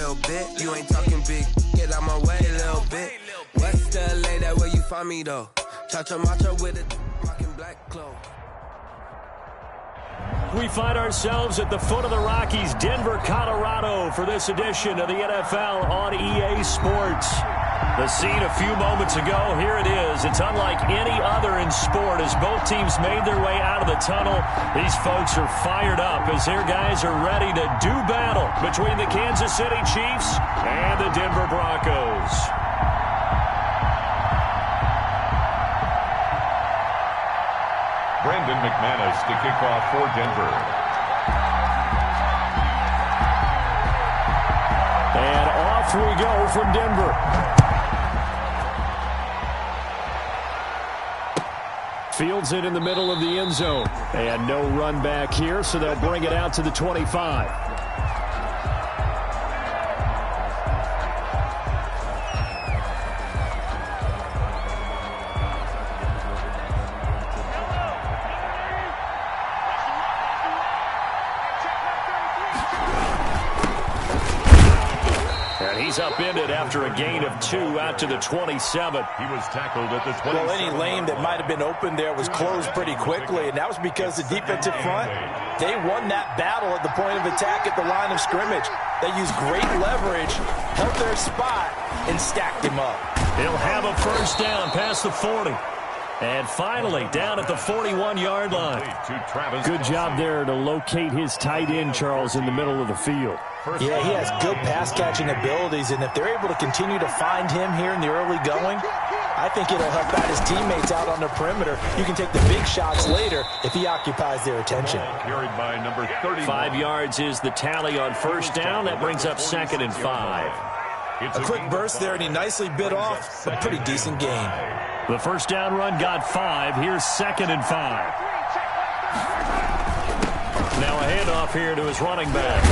little bit. You ain't talking big, get out my way a little bit. West LA, that where you find me though. Chacha macha with a rockin' black clothes. We find ourselves at the foot of the Rockies, Denver, Colorado, for this edition of the NFL on EA Sports. The scene a few moments ago, here it is. It's unlike any other in sport as both teams made their way out of the tunnel. These folks are fired up as their guys are ready to do battle between the Kansas City Chiefs and the Denver Broncos. Brandon McManus to kick off for Denver. And off we go from Denver. Fields it in the middle of the end zone. And no run back here, so they'll bring it out to the 25. He's upended after a gain of 2 out to the 27. He was tackled at the 27. Well, any lane that might have been open there was closed pretty quickly, and that was because the defensive front, they won that battle at the point of attack at the line of scrimmage. They used great leverage, held their spot, and stacked him up. He'll have a first down past the 40. And finally, down at the 41-yard line. Good job there to locate his tight end, Charles, in the middle of the field. Yeah, he has good pass-catching abilities, and if they're able to continue to find him here in the early going, I think it'll help out his teammates out on the perimeter. You can take the big shots later if he occupies their attention. Carried by number 30. 5 yards is the tally on first down. That brings up 2nd and 5. A quick burst there, and he nicely bit off a pretty decent gain. The first down run got 5. Here's 2nd and 5. Now a handoff here to his running back.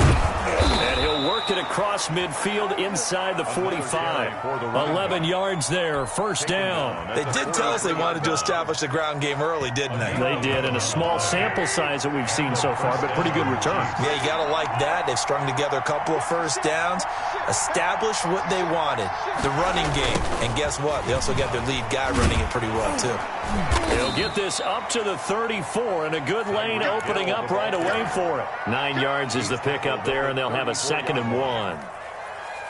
And he'll work it across midfield inside the 45. 11 yards there, first down. They did tell us they wanted to establish the ground game early, didn't they? They did, in a small sample size that we've seen so far, but pretty good return. Yeah, you got to like that. They've strung together a couple of first downs, established what they wanted, the running game. And guess what? They also got their lead guy running it pretty well, too. He'll get this up to the 34, and a good lane opening up right away for it. 9 yards is the pickup there, and they'll have a 2nd and 1.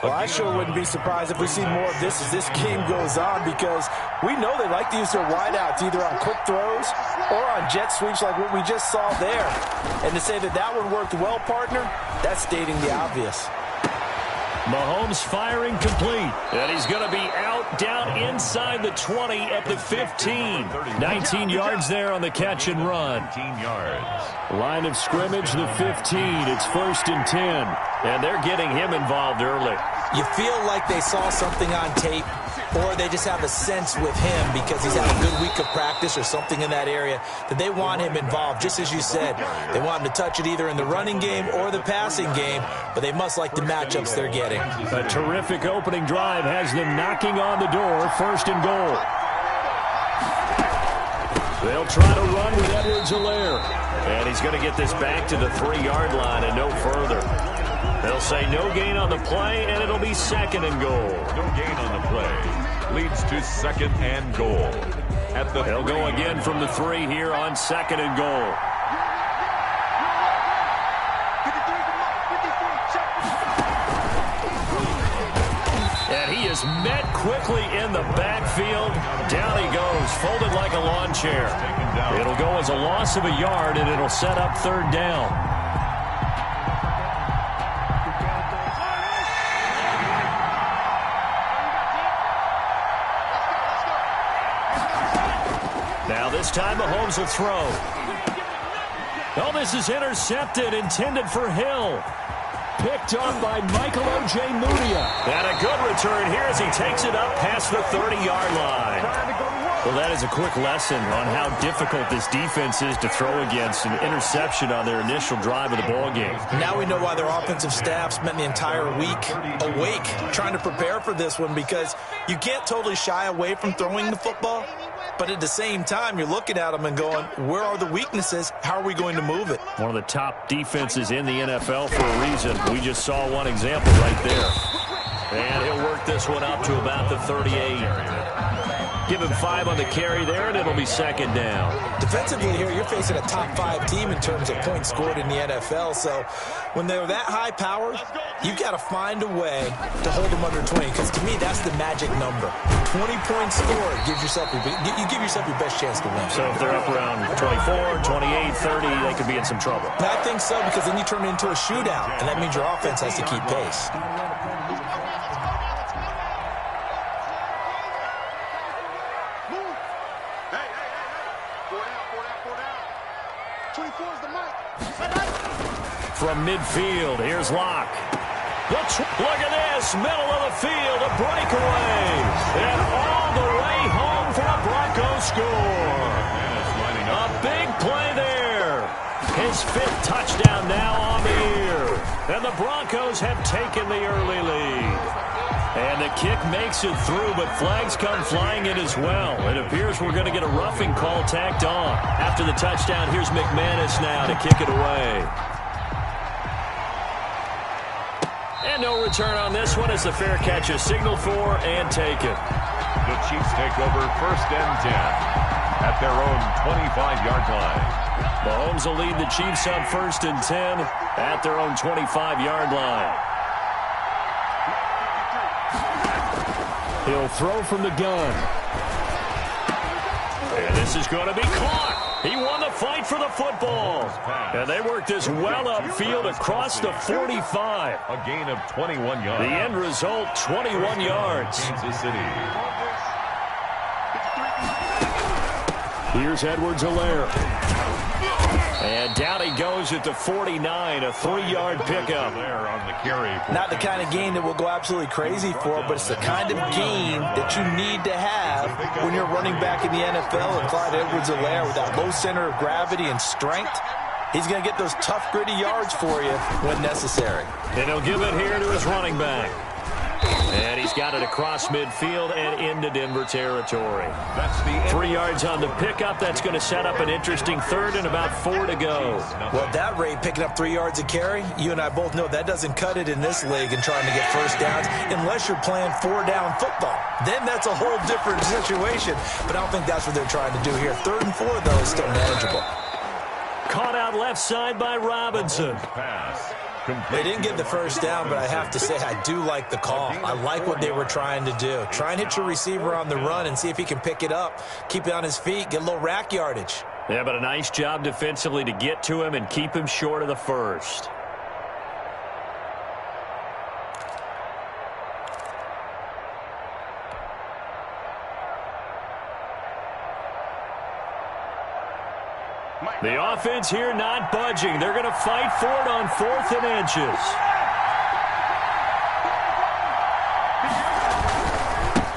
Well, I sure wouldn't be surprised if we see more of this as this game goes on, because we know they like to use their wideouts either on quick throws or on jet sweeps like what we just saw there. And to say that that one worked well, partner, that's stating the obvious. Mahomes firing complete. And he's going to be out down inside the 20 at the 15. 19 yards there on the catch and run. 19 yards. Line of scrimmage, the 15. It's 1st and 10. And they're getting him involved early. You feel like they saw something on tape, or they just have a sense with him because he's had a good week of practice or something in that area that they want him involved. Just as you said, they want him to touch it either in the running game or the passing game, but they must like the matchups they're getting. A terrific opening drive has them knocking on the door, 1st and goal. They'll try to run with Edwards-Helaire. And he's going to get this back to the 3-yard line and no further. They'll say no gain on the play, and it'll be 2nd and goal. No gain on the play. Leads to 2nd and goal. They'll go again from the 3 here on 2nd and goal. And he is met quickly in the backfield. Down he goes, folded like a lawn chair. It'll go as a loss of a yard, and it'll set up 3rd down. Now this time Mahomes will throw. Oh, this is intercepted, intended for Hill. Picked off by Michael O.J. Mudia. And a good return here as he takes it up past the 30-yard line. Well, that is a quick lesson on how difficult this defense is to throw against. An interception on their initial drive of the ballgame. Now we know why their offensive staff spent the entire week awake trying to prepare for this one, because you can't totally shy away from throwing the football, but at the same time, you're looking at them and going, where are the weaknesses? How are we going to move it? One of the top defenses in the NFL for a reason. We just saw one example right there. And he'll work this one up to about the 38. Give him 5 on the carry there, and it'll be second down. Defensively here, you're facing a top-5 team in terms of points scored in the NFL. So when they're that high-powered, you've got to find a way to hold them under 20. Because to me, that's the magic number. 20 points scored gives yourself you give yourself your best chance to win. So if they're up around 24, 28, 30, they could be in some trouble. And I think so, because then you turn it into a shootout, and that means your offense has to keep pace. From midfield, here's Locke. Look at this, middle of the field, a breakaway. And all the way home for a Broncos score. A big play there. His 5th touchdown now on the year. And the Broncos have taken the early lead. And the kick makes it through, but flags come flying in as well. It appears we're going to get a roughing call tacked on. After the touchdown, here's McManus now to kick it away. And no return on this one as the fair catch is signaled for and taken. The Chiefs take over 1st and 10 at their own 25-yard line. Mahomes will lead the Chiefs up 1st and 10 at their own 25-yard line. He'll throw from the gun. And this is going to be caught. He won the fight for the football. And they worked this well upfield across the 45. A gain of 21 yards. The end result, 21 yards. Kansas City. Here's Edwards-Helaire. And down he goes at the 49, a 3-yard pickup. Not the kind of game that we'll go absolutely crazy for, but it's the kind of game that you need to have when you're running back in the NFL. And Clyde Edwards-Helaire, with that low center of gravity and strength, he's going to get those tough, gritty yards for you when necessary. And he'll give it here to his running back. And he's got it across midfield and into Denver territory. 3 yards on the pickup. That's going to set up an interesting 3rd and about 4 to go. Well, at that rate, picking up 3 yards a carry, you and I both know that doesn't cut it in this league and trying to get first downs unless you're playing 4-down football. Then that's a whole different situation. But I don't think that's what they're trying to do here. 3rd and 4, though, is still manageable. Caught out left side by Robinson. They didn't get the first down, but I have to say I do like the call. I like what they were trying to do. Try and hit your receiver on the run and see if he can pick it up, keep it on his feet, get a little rack yardage. Yeah, but a nice job defensively to get to him and keep him short of the first. The offense here not budging. They're going to fight for it on 4th and inches.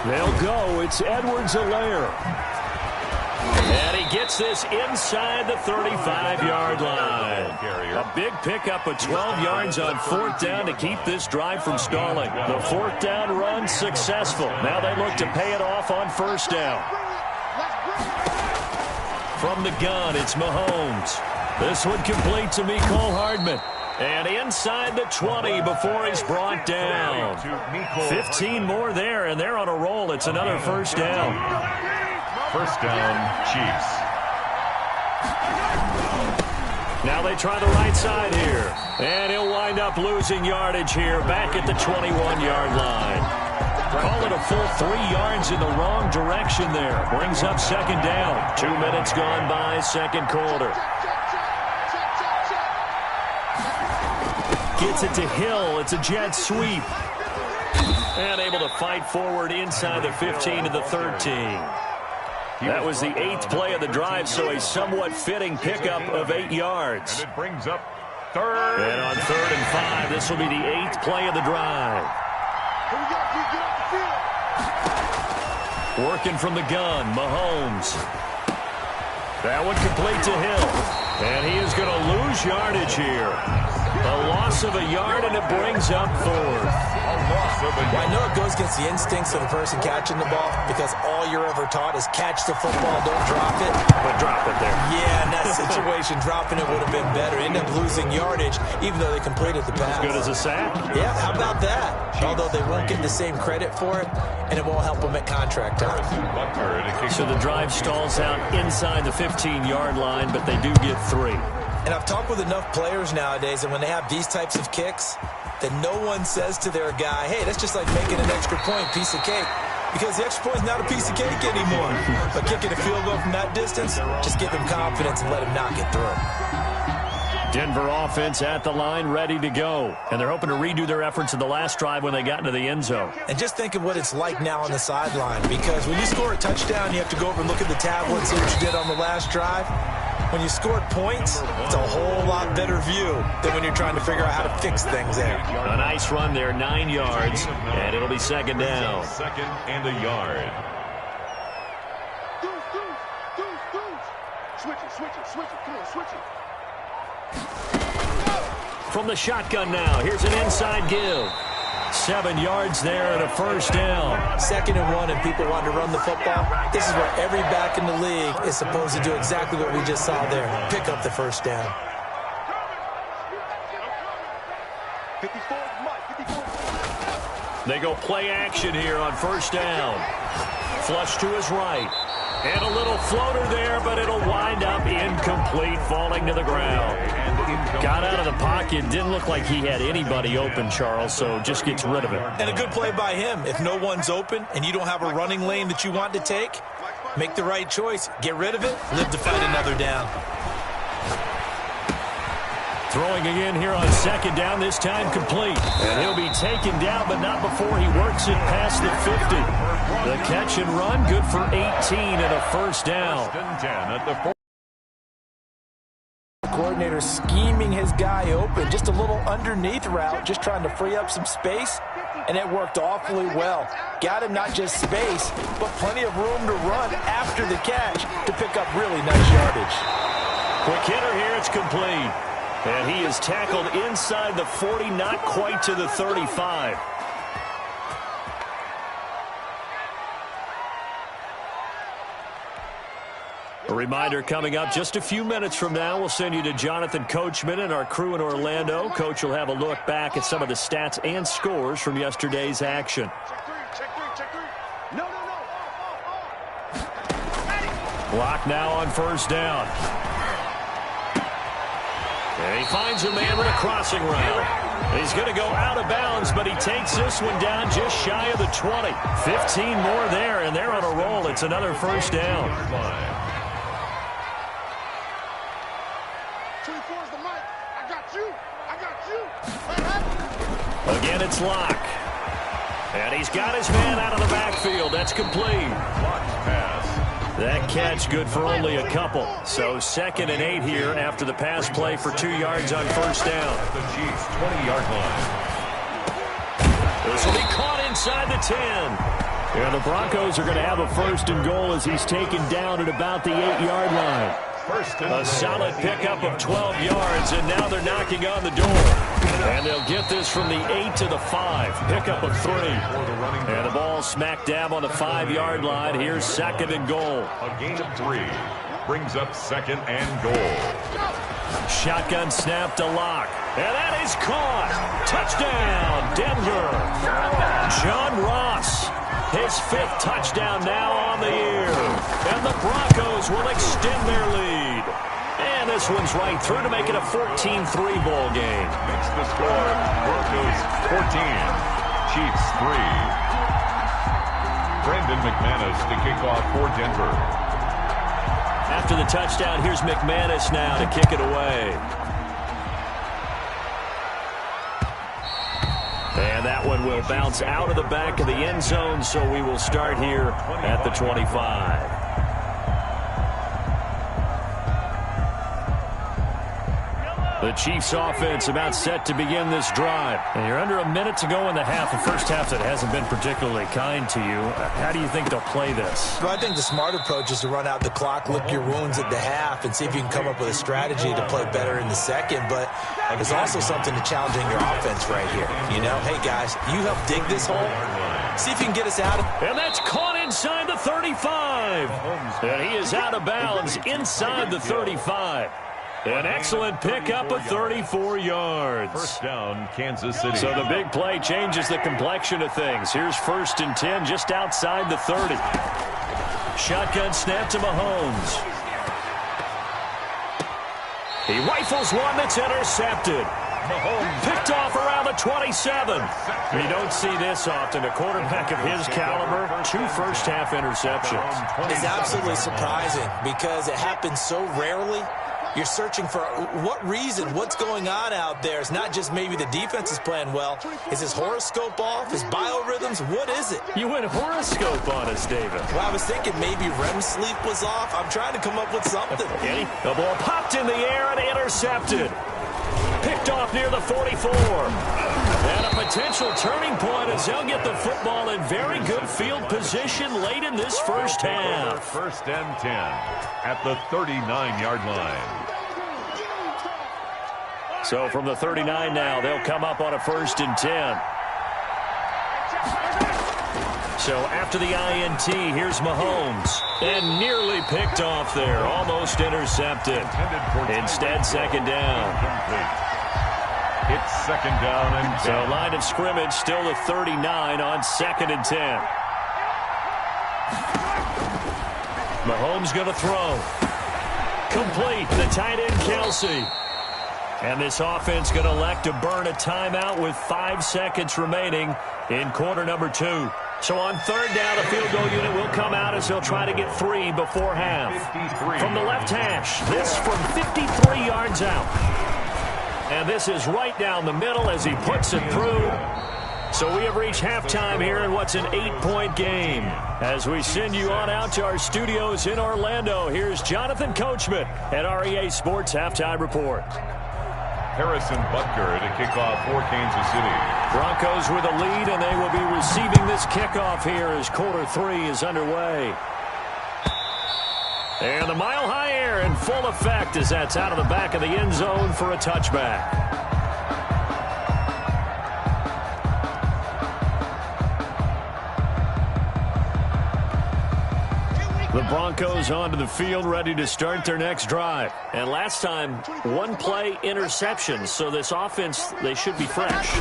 They'll go. It's Edwards-Helaire. And he gets this inside the 35-yard line. A big pickup of 12 yards on 4th down to keep this drive from stalling. The 4th down run successful. Now they look to pay it off on 1st down. From the gun, it's Mahomes. This one complete to Mecole Hardman. And inside the 20 before he's brought down. 15 more there, and they're on a roll. It's another 1st down. 1st down, Chiefs. Now they try the right side here. And he'll wind up losing yardage here back at the 21-yard line. Call it a full 3 yards in the wrong direction there. Brings up 2nd down. 2 minutes gone by, 2nd quarter. Gets it to Hill. It's a jet sweep. And able to fight forward inside the 15 to the 13. That was the 8th play of the drive, so a somewhat fitting pickup of 8 yards. And it brings up 3rd. And on 3rd and 5, this will be the 8th play of the drive. Working from the gun, Mahomes. That one complete to Hill. And he is going to lose yardage here. A loss of a yard, and it brings up fourth. Well, I know it goes against the instincts of the person catching the ball because all you're ever taught is catch the football, don't drop it. But drop it there. Yeah, in that situation, dropping it would have been better. End up losing yardage, even though they completed the pass. As good as a sack. Yeah, how about that? Although they won't get the same credit for it, and it won't help them at contract time. So the drive stalls out inside the 15-yard line, but they do get 3. And I've talked with enough players nowadays, and when they have these types of kicks, that no one says to their guy, hey, that's just like making an extra point, piece of cake. Because the extra point is not a piece of cake anymore. But kicking a field goal from that distance, just give him confidence and let him knock it through. Denver offense at the line, ready to go. And they're hoping to redo their efforts in the last drive when they got into the end zone. And just think of what it's like now on the sideline. Because when you score a touchdown, you have to go over and look at the tablet and see what you did on the last drive. When you scored points, it's a whole lot better view than when you're trying to figure out how to fix things there. A nice run there, 9 yards, and it'll be second down. Second and a yard. Switch it. Come on, switch it. From the shotgun now, here's an inside give. 7 yards there and a first down. 2nd and 1 and people want to run the football. This is where every back in the league is supposed to do exactly what we just saw there. Pick up the first down. 54, Mike, 54. They go play action here on first down. Flush to his right. And a little floater there, but it'll wind up incomplete, falling to the ground. Got out of the pocket. Didn't look like he had anybody open, Charles, so just gets rid of it. And a good play by him. If no one's open and you don't have a running lane that you want to take, make the right choice. Get rid of it. Live to fight another down. Throwing again here on second down, this time complete. And he'll be taken down, but not before he works it past the 50. The catch and run, good for 18 and a first down. Coordinator scheming his guy open. Just a little underneath route, just trying to free up some space, and it worked awfully well. Got him not just space, but plenty of room to run after the catch to pick up really nice yardage. Quick hitter here, it's complete. And he is tackled inside the 40, not quite to the 35. A reminder coming up just a few minutes from now, we'll send you to Jonathan Coachman and our crew in Orlando. Coach will have a look back at some of the stats and scores from yesterday's action. Check three. No. Block now on first down. And he finds a man with a crossing route. He's going to go out of bounds, but he takes this one down just shy of the 20. 15 more there, and they're on a roll. It's another first down. 24's the mic. I got you. Again, it's Locke. And he's got his man out of the backfield. That's complete. Locke's pass. That catch good for only a couple. So 2nd and 8 here after the pass play for 2 yards on first down. The Chiefs' 20-yard line. This will be caught inside the 10. And the Broncos are going to have a first and goal as he's taken down at about the 8-yard line. A solid pickup of 12 yards, and now they're knocking on the door. And they'll get this from the 8 to the 5. Pickup of 3. And the ball smack dab on the 5-yard line. Here's 2nd and goal. A gain of 3 brings up 2nd and goal. Shotgun snap to Locke. And that is caught. Touchdown, Denver. John Ross. His 5th touchdown now on the year. And the Broncos will extend their lead. And this one's right through to make it a 14-3 ball game. Makes the score Broncos 14, Chiefs 3. Brandon McManus to kick off for Denver. After the touchdown, here's McManus now to kick it away. And that one will bounce out of the back of the end zone, so we will start here at the 25. The Chiefs offense about set to begin this drive. And you're under a minute to go in the half. The first half that hasn't been particularly kind to you. How do you think they'll play this? Well, I think the smart approach is to run out the clock, lick your wounds at the half, and see if you can come up with a strategy to play better in the second. But there's also something to challenging your offense right here. You know, hey, guys, you help dig this hole. See if you can get us out of it. And that's caught inside the 35. And he is out of bounds inside the 35. An excellent pickup of 34 yards. First down, Kansas City. So the big play changes the complexion of things. Here's 1st and 10 just outside the 30. Shotgun snap to Mahomes. He rifles one that's intercepted. Mahomes picked off around the 27. You don't see this often. A quarterback of his caliber, 2 first-half interceptions. It's absolutely surprising because it happens so rarely. You're searching for what reason, what's going on out there. It's not just maybe the defense is playing well. Is his horoscope off? His biorhythms? What is it? You went horoscope on us, David. Well, I was thinking maybe REM sleep was off. I'm trying to come up with something. The ball popped in the air and intercepted. Picked off near the 44. And a potential turning point as they'll get the football in very good field position late in this first half. 1st and 10 at the 39-yard line. So from the 39 now, they'll come up on a 1st and 10. So after the INT, here's Mahomes. And nearly picked off there. Almost intercepted. Instead, 2nd down. It's 2nd down and 10. So line of scrimmage still the 39 on 2nd and 10. Mahomes going to throw. Complete. The tight end, Kelsey. And this offense going to elect to burn a timeout with 5 seconds remaining in quarter number 2. So on 3rd down, the field goal unit will come out as they'll try to get 3 before half. From the left hash, this from 53 yards out. And this is right down the middle as he puts it through. So we have reached halftime here in what's an 8-point game. As we send you on out to our studios in Orlando, here's Jonathan Coachman at REA Sports Halftime Report. Harrison Butker to kick off for Kansas City. Broncos with a lead, and they will be receiving this kickoff here as quarter 3 is underway. And the mile-high air in full effect as that's out of the back of the end zone for a touchback. The Broncos onto the field, ready to start their next drive. And last time, 1 play interception. So this offense, they should be fresh.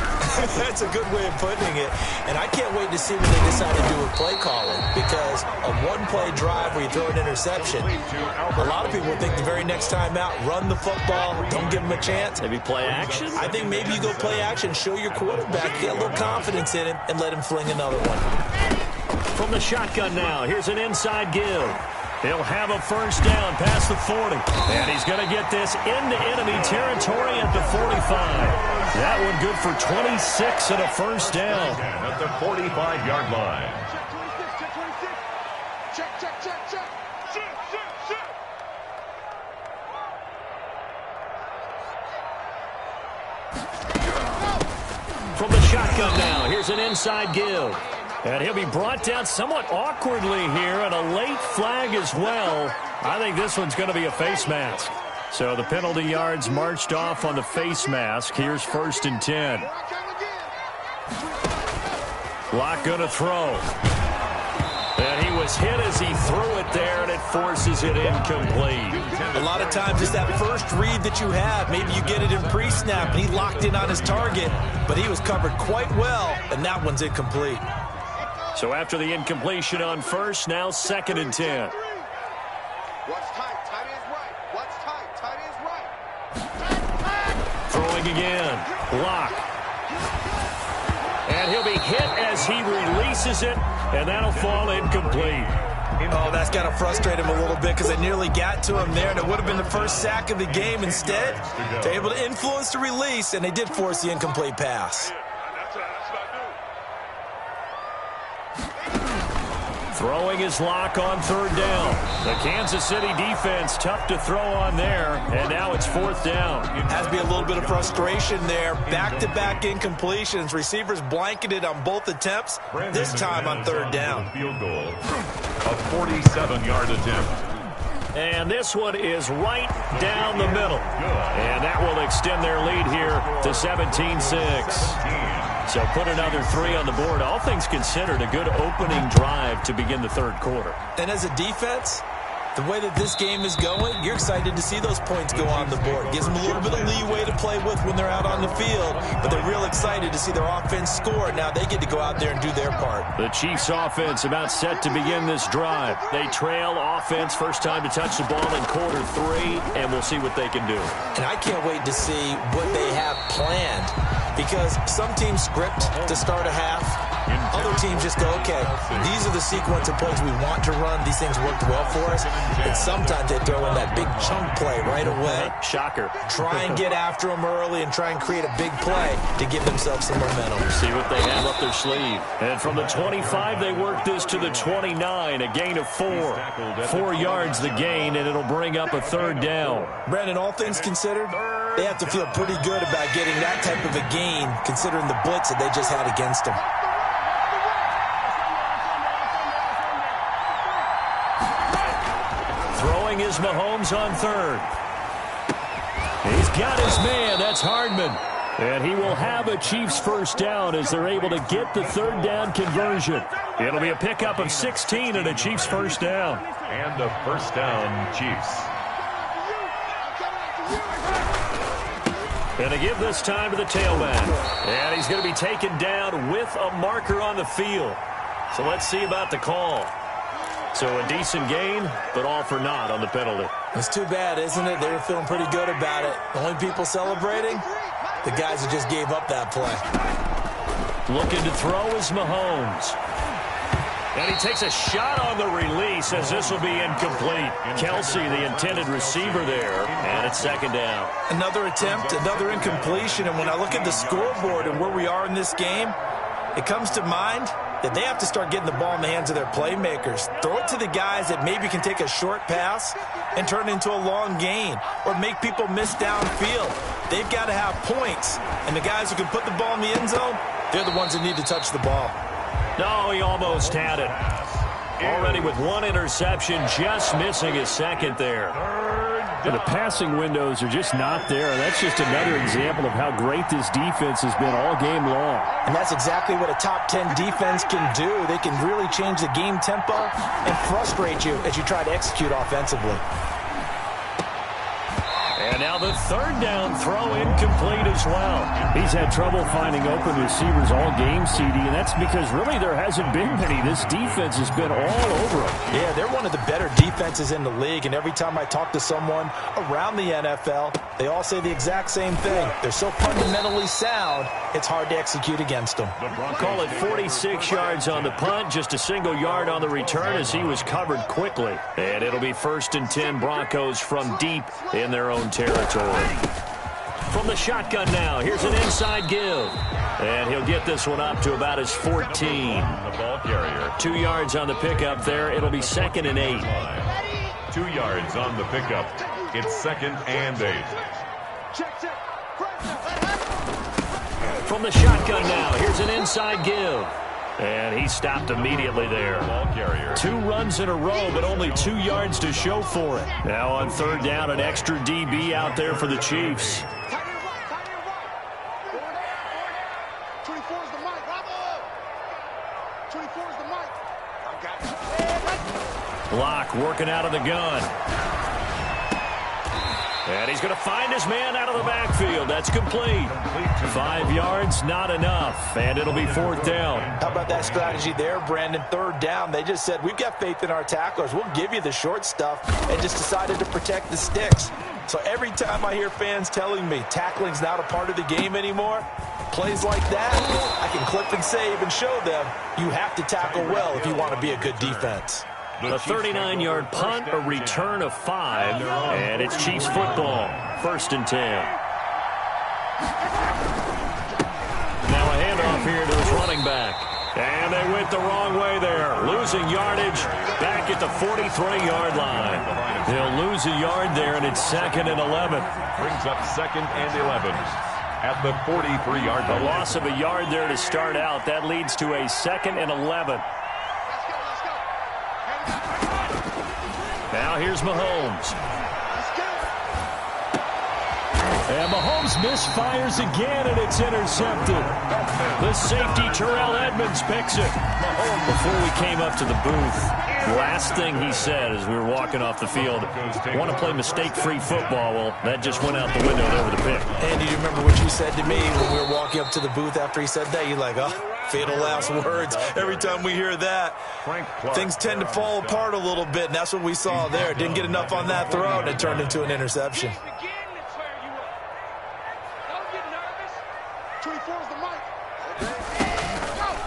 That's a good way of putting it. And I can't wait to see what they decide to do with play calling. Because a 1-play drive where you throw an interception, a lot of people think the very next time out, run the football, don't give them a chance. Maybe play action? I think maybe you go play action, show your quarterback, get a little confidence in him, and let him fling another one. From the shotgun now, here's an inside give. He'll have a first down past the 40. And he's going to get this into enemy territory at the 45. That one good for 26 and a first down. At the 45-yard line. From the shotgun now, here's an inside give. And he'll be brought down somewhat awkwardly here, and a late flag as well. I think this one's going to be a face mask. So the penalty yards marched off on the face mask. Here's 1st and 10. Locke going to throw. And he was hit as he threw it there, and it forces it incomplete. A lot of times it's that first read that you have. Maybe you get it in pre-snap, and he locked in on his target, but he was covered quite well, and that one's incomplete. So after the incompletion on 1st, now 2nd and 10. What's tight? Tight is right. What's tight? Tight is right. Throwing again. Locke. And he'll be hit as he releases it, and that'll fall incomplete. Oh, that's got to frustrate him a little bit because they nearly got to him there, and it would have been the first sack of the game. Instead, they're able to influence the release, and they did force the incomplete pass. Throwing his lock on third down. The Kansas City defense tough to throw on there, and now it's fourth down. Has to be a little bit of frustration there. Back-to-back incompletions. Receivers blanketed on both attempts, this time on third down. Field goal, a 47-yard attempt. And this one is right down the middle. And that will extend their lead here to 17-6. So put another 3 on the board. All things considered, a good opening drive to begin the third quarter. And as a defense, the way that this game is going, you're excited to see those points go on the board. Gives them a little bit of leeway to play with when they're out on the field, but they're real excited to see their offense score. Now they get to go out there and do their part. The Chiefs offense about set to begin this drive. They trail offense, first time to touch the ball in quarter 3, and we'll see what they can do. And I can't wait to see what they have planned, because some teams script to start a half. Other teams just go, okay, these are the sequence of plays we want to run. These things worked well for us. And sometimes they throw in that big chunk play right away. Shocker. Try and get after them early and try and create a big play to give themselves some momentum. See what they have up their sleeve. And from the 25, they work this to the 29, a gain of 4. 4 yards the gain, and it'll bring up a third down. Brandon, all things considered, they have to feel pretty good about getting that type of a gain, considering the blitz that they just had against them. Throwing is Mahomes on third. He's got his man. That's Hardman. And he will have a Chiefs first down as they're able to get the third down conversion. It'll be a pickup of 16 and a Chiefs first down. And a first down, Chiefs. And they give this time to the tailback. And he's going to be taken down with a marker on the field. So let's see about the call. So a decent gain, but all for naught on the penalty. It's too bad, isn't it? They were feeling pretty good about it. The only people celebrating, the guys who just gave up that play. Looking to throw is Mahomes. And he takes a shot on the release as this will be incomplete. Kelsey, the intended receiver there, and it's second down. Another attempt, another incompletion, and when I look at the scoreboard and where we are in this game, it comes to mind that they have to start getting the ball in the hands of their playmakers. Throw it to the guys that maybe can take a short pass and turn it into a long gain or make people miss downfield. They've got to have points, and the guys who can put the ball in the end zone, they're the ones that need to touch the ball. No, he almost had it. Already with 1 interception, just missing his second there. And the passing windows are just not there. That's just another example of how great this defense has been all game long. And that's exactly what a top 10 defense can do. They can really change the game tempo and frustrate you as you try to execute offensively. And now the third down throw incomplete as well. He's had trouble finding open receivers all game, CD, and that's because really there hasn't been many. This defense has been all over them. Yeah, they're one of the better defenses in the league, and every time I talk to someone around the NFL, they all say the exact same thing. They're so fundamentally sound, it's hard to execute against them. Call it 46 yards on the punt, just a single yard on the return as he was covered quickly. And it'll be 1st and 10 Broncos from deep in their own territory. From the shotgun now, here's an inside give. And he'll get this one up to about his 14. The ball carrier. 2 yards on the pickup there. It'll be 2nd and 8. 2 yards on the pickup. It's 2nd and 8. From the shotgun now, here's an inside give. And he stopped immediately there. Ball carrier. 2 runs in a row, but only 2 yards to show for it. Now on third down, an extra DB out there for the Chiefs. 24 is the mic. 24 is the mic. Block working out of the gun. And he's going to find his man out of the backfield. That's complete. 5 yards, not enough. And it'll be 4th down. How about that strategy there, Brandon? Third down, they just said, we've got faith in our tacklers. We'll give you the short stuff, and just decided to protect the sticks. So every time I hear fans telling me tackling's not a part of the game anymore, plays like that, I can clip and save and show them you have to tackle well if you want to be a good defense. A 39-yard punt, a return of 5, and it's Chiefs football. 1st and 10. Now a handoff here to his running back. And they went the wrong way there, losing yardage back at the 43-yard line. They'll lose a yard there, and it's 2nd and 11. Brings up 2nd and 11 at the 43-yard line. A loss of a yard there to start out. That leads to a 2nd and 11. Now here's Mahomes. And Mahomes misfires again, and it's intercepted. The safety, Terrell Edmonds, picks it. Before we came up to the booth, last thing he said as we were walking off the field, want to play mistake-free football. Well, that just went out the window there with a pick. Andy, do you remember what you said to me when we were walking up to the booth after he said that? You're like, oh, fatal last words. Every time we hear that, things tend to fall apart a little bit, and that's what we saw there. Didn't get enough on that throw, and it turned into an interception.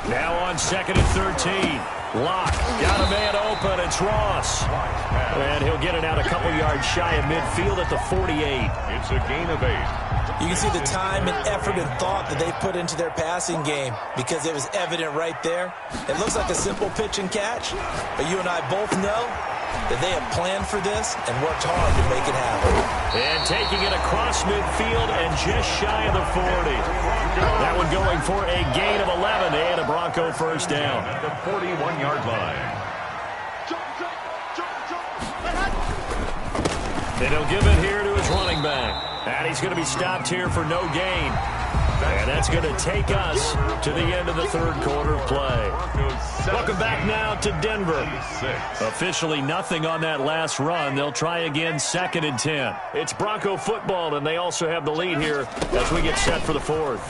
Now on 2nd and 13. Lock. Got a man open. It's Ross. And he'll get it out a couple yards shy of midfield at the 48. It's a gain of 8. You can see the time and effort and thought that they put into their passing game because it was evident right there. It looks like a simple pitch and catch, but you and I both know that they have planned for this and worked hard to make it happen. And taking it across midfield and just shy of the 40. That one going for a gain of 11 and a Bronco first down. At the 41-yard line. And he'll give it here to his running back. And he's going to be stopped here for no gain. And that's going to take us to the end of the third quarter play. Welcome back now to Denver. Officially nothing on that last run. They'll try again 2nd and 10. It's Bronco football, and they also have the lead here as we get set for the fourth.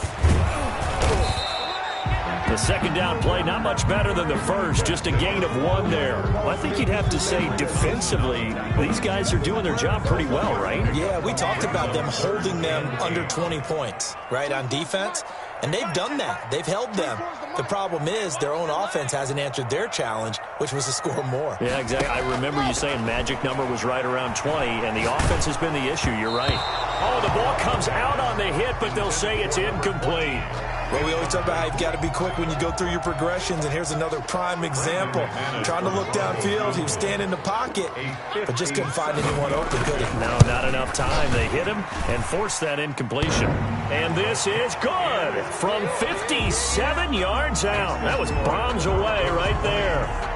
The second down play, not much better than the first, just a gain of 1 there. Well, I think you'd have to say defensively, these guys are doing their job pretty well, right? Yeah, we talked about them holding them under 20 points, right, on defense. And they've done that. They've held them. The problem is their own offense hasn't answered their challenge, which was to score more. Yeah, exactly. I remember you saying magic number was right around 20, and the offense has been the issue. You're right. Oh, the ball comes out on the hit, but they'll say it's incomplete. Well, we always talk about how you've got to be quick when you go through your progressions, and here's another prime example. Trying to look downfield, he was standing in the pocket, but just couldn't find anyone open, could he? No, not enough time. They hit him and forced that incompletion. And this is good from 57 yards out. That was bombs away right there.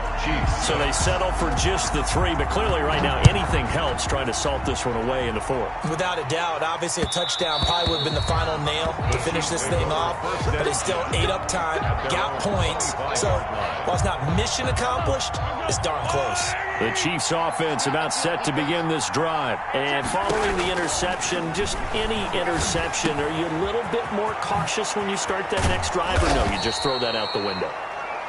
So they settle for just the 3, but clearly right now anything helps trying to salt this one away in the 4th. Without a doubt, obviously a touchdown probably would have been the final nail to finish this thing off, but it's still ate up time, got points, so while it's not mission accomplished, it's darn close. The Chiefs offense about set to begin this drive. And following the interception, just any interception, are you a little bit more cautious when you start that next drive, or no, you just throw that out the window?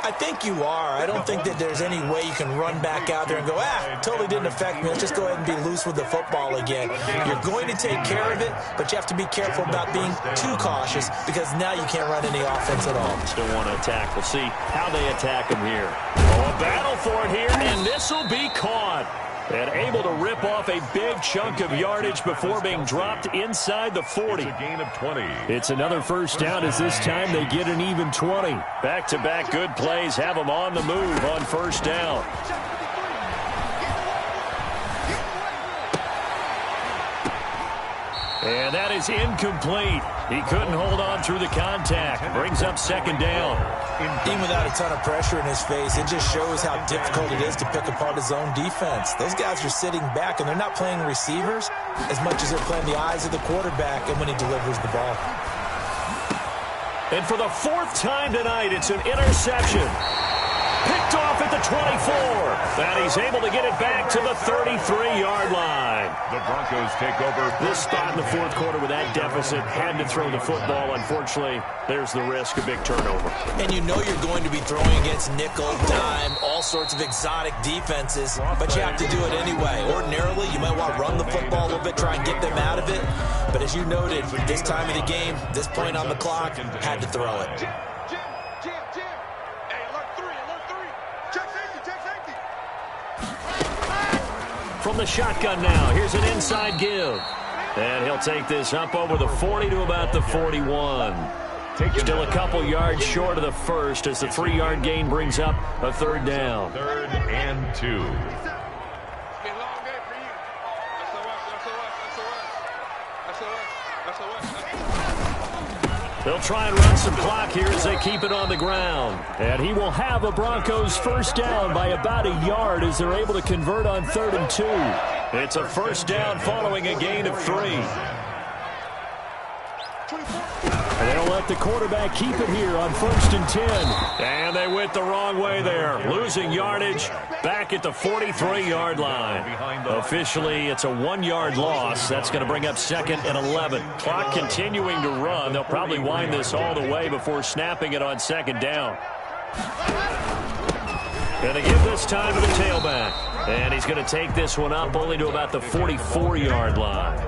I think you are. I don't think that there's any way you can run back out there and go, totally didn't affect me. Let's just go ahead and be loose with the football again. You're going to take care of it, but you have to be careful about being too cautious because now you can't run any offense at all. Still want to attack. We'll see how they attack him here. Oh, a battle for it here, and this will be caught. And able to rip off a big chunk of yardage before being dropped inside the 40. It's a gain of 20. It's another first down as this time they get an even 20. Back-to-back good plays have them on the move on first down. And that is incomplete. He couldn't hold on through the contact. Brings up second down. Even without a ton of pressure in his face, it just shows how difficult it is to pick apart his own defense. Those guys are sitting back, and they're not playing receivers as much as they're playing the eyes of the quarterback and when he delivers the ball. And for the 4th time tonight, it's an interception. Picked off at the 24. And he's able to get it back to the 33-yard line. The Broncos take over. This spot in the 4th quarter with that deficit, had to throw the football. Unfortunately, there's the risk of big turnover. And you know you're going to be throwing against nickel, dime, all sorts of exotic defenses, but you have to do it anyway. Ordinarily, you might want to run the football a little bit, try and get them out of it. But as you noted, this time of the game, this point on the clock, had to throw it. From the shotgun now, here's an inside give. And he'll take this up over the 40 to about the 41. Still a couple yards short of the first as the 3-yard gain brings up a third down. 3rd and 2. They'll try and run some clock here as they keep it on the ground. And he will have a Broncos first down by about a yard as they're able to convert on 3rd and 2. It's a first down following a gain of 3. And they'll let the quarterback keep it here on 1st and 10. And they went the wrong way there. Losing yardage back at the 43-yard line. Officially, it's a 1-yard loss. That's going to bring up 2nd and 11. Clock continuing to run. They'll probably wind this all the way before snapping it on 2nd down. Going to give this time to the tailback. And he's going to take this one up only to about the 44-yard line.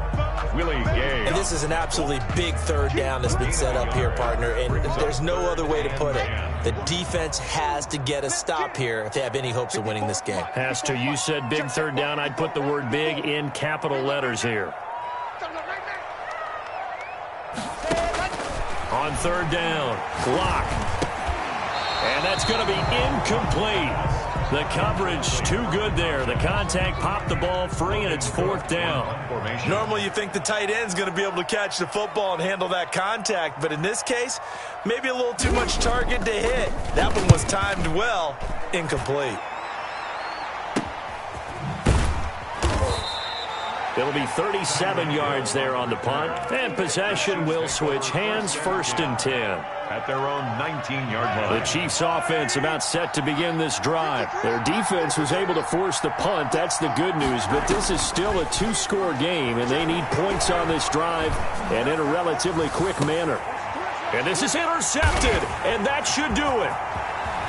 Willie Gay. And this is an absolutely big third down that's been set up here, partner, and there's no other way to put it. The defense has to get a stop here if they have any hopes of winning this game. Has to. You said big third down. I'd put the word big in capital letters here. On 3rd down, Glock. And that's going to be incomplete. The coverage too good there. The contact popped the ball free, and it's 4th down. Normally you think the tight end's going to be able to catch the football and handle that contact, but in this case, maybe a little too much target to hit. That one was timed well. Incomplete. It'll be 37 yards there on the punt, and possession will switch hands. 1st and 10. At their own 19-yard line. The Chiefs' offense about set to begin this drive. Their defense was able to force the punt. That's the good news, but this is still a 2-score game, and they need points on this drive and in a relatively quick manner. And this is intercepted, and that should do it.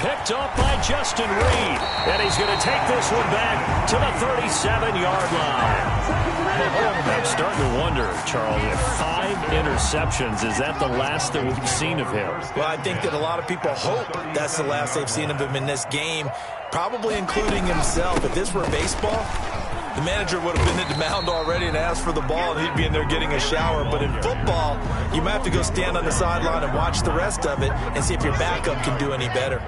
Picked up by Justin Reed, and he's going to take this one back to the 37-yard line. I'm starting to wonder, Charles, if 5 interceptions, is that the last that we've seen of him? Well, I think that a lot of people hope that's the last they've seen of him in this game, probably including himself. If this were baseball, the manager would have been at the mound already and asked for the ball, and he'd be in there getting a shower. But in football, you might have to go stand on the sideline and watch the rest of it and see if your backup can do any better.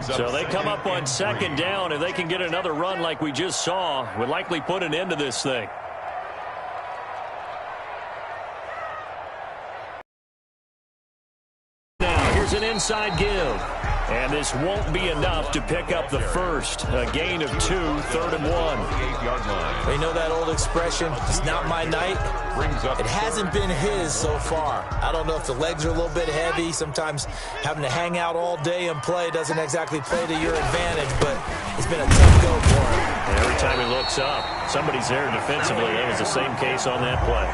So they come up on 2nd down. If they can get another run like we just saw, would likely put an end to this thing. An inside give, and this won't be enough to pick up the first. A gain of 2, 3rd and 1. 8-yard line. You know that old expression, it's not my night? It hasn't been his so far. I don't know if the legs are a little bit heavy. Sometimes having to hang out all day and play doesn't exactly play to your advantage, but it's been a tough go for him. And every time he looks up, somebody's there defensively. That was the same case on that play.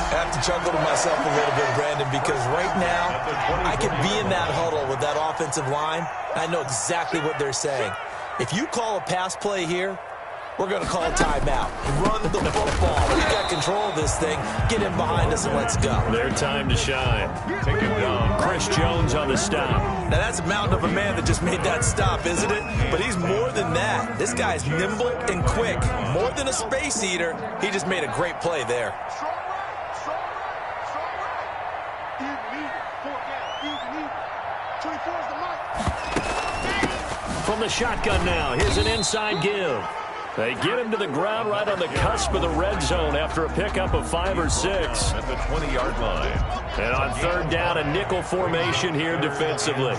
I have to chuckle to myself a little bit, Brandon, because right now I could be in that huddle with that offensive line. I know exactly what they're saying. If you call a pass play here, we're going to call a timeout. Run the football. We got control of this thing. Get in behind us and let's go. Their time to shine. Take him down. Chris Jones on the stop. Now that's a mountain of a man that just made that stop, isn't it? But he's more than that. This guy's nimble and quick. More than a space eater. He just made a great play there. From the shotgun now, here's an inside give. They get him to the ground right on the cusp of the red zone after a pickup of 5 or 6. At the 20-yard line. And on 3rd down, a nickel formation here defensively.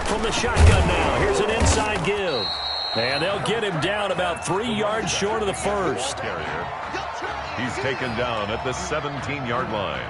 From the shotgun now, here's an inside give. And they'll get him down about 3 yards short of the first. He's taken down at the 17-yard line.